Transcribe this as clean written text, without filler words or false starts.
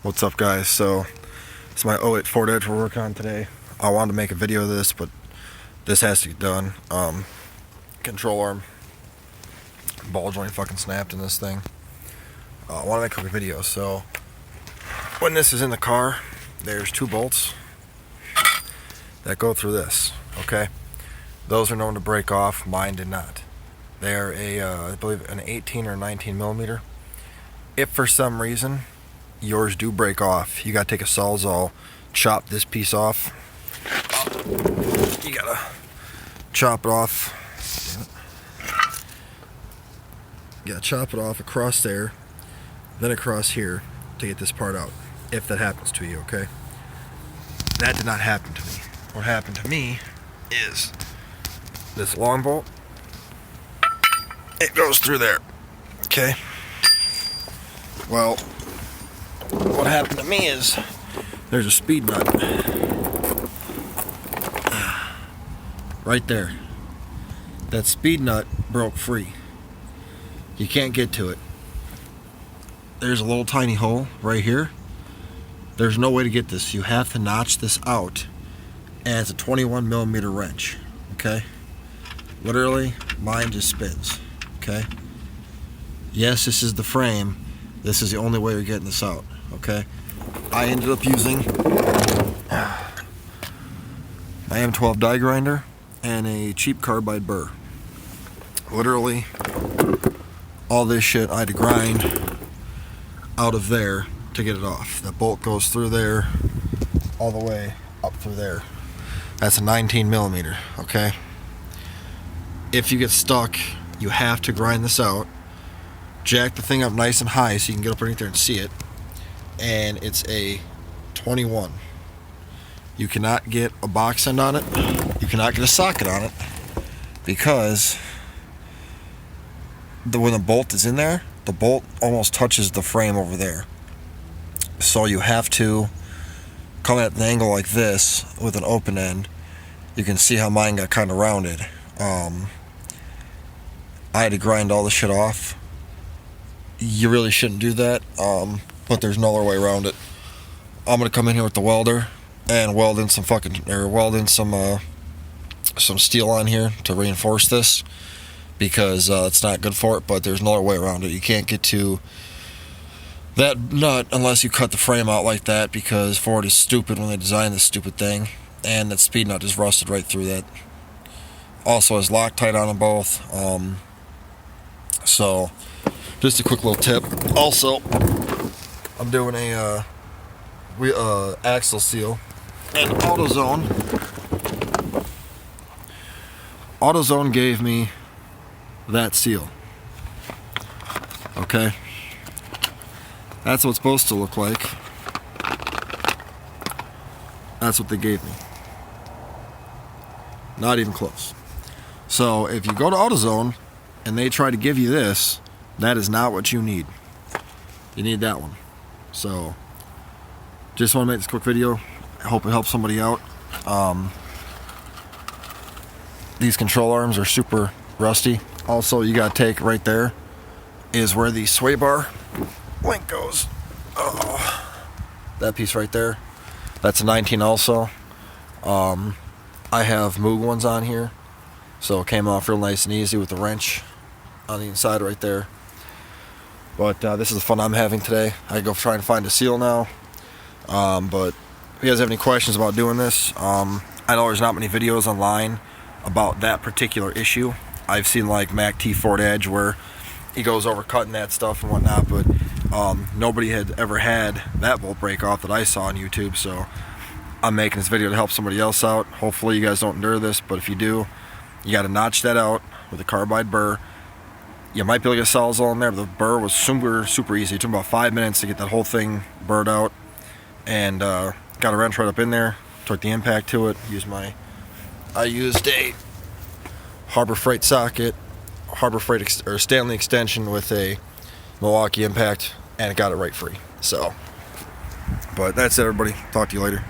What's up, guys? So it's my 08 Ford Edge we're working on today. I wanted to make a video of this, but this has to get done. Control arm ball joint fucking snapped in this thing. I want to make a quick video. So when this is in the car, there's two bolts that go through this. Okay, those are known to break off. Mine did not. They're I believe an 18 or 19 millimeter. If for some reason yours do break off, you gotta take a Sawzall, chop this piece off. You gotta chop it off. You gotta chop it off across there, then across here to get this part out. If that happens to you, okay? That did not happen to me. What happened to me is this long bolt. It goes through there. Okay. Well, what happened to me is there's a speed nut right there. That speed nut broke free. You can't get to it. There's a little tiny hole right here. There's no way to get this. You have to notch this out, and it's a 21 millimeter wrench. Okay. Literally, mine just spins. Okay. Yes, this is the frame. This is the only way you're getting this out. Okay. I ended up using my M12 die grinder and a cheap carbide burr. Literally, all this shit I had to grind out of there to get it off. The bolt goes through there, all the way up through there. That's a 19 millimeter. Okay. If you get stuck, you have to grind this out, jack the thing up nice and high so you can get up underneath there and see it, and it's a 21. You cannot get a box end on it, you cannot get a socket on it, because when the bolt is in there, the bolt almost touches the frame over there. So you have to come at an angle like this with an open end. You can see how mine got kind of rounded. I had to grind all the shit off. You really shouldn't do that, but there's no other way around it. I'm gonna come in here with the welder and weld in some some steel on here to reinforce this, because it's not good for it. But there's no other way around it. You can't get to that nut unless you cut the frame out like that, because Ford is stupid when they designed this stupid thing, and that speed nut just rusted right through that. Also has Loctite on them both. So just a quick little tip. Also, I'm doing a axle seal, and AutoZone gave me that seal. Okay, that's what it's supposed to look like. That's what they gave me. Not even close. So if you go to AutoZone and they try to give you this, that is not what you need. You need that one. So just want to make this quick video. I hope it helps somebody out. These control arms are super rusty. Also, you gotta take right there is where the sway bar link goes. Oh, that piece right there, that's a 19 also. I have Moog ones on here, so it came off real nice and easy with the wrench on the inside right there. But this is the fun I'm having today. I go try and find a seal now. But if you guys have any questions about doing this, I know there's not many videos online about that particular issue. I've seen like Mac T Ford Edge where he goes over cutting that stuff and whatnot, but nobody had ever had that bolt break off that I saw on YouTube. So I'm making this video to help somebody else out. Hopefully you guys don't endure this, but if you do, you got to notch that out with a carbide burr. You might be able to get a Sawzall in there, but the burr was super easy. It took about 5 minutes to get that whole thing burred out, and got a wrench right up in there, took the impact to it, I used a Harbor Freight socket, or Stanley extension with a Milwaukee impact, and it got it right free. So, but that's it, everybody. Talk to you later.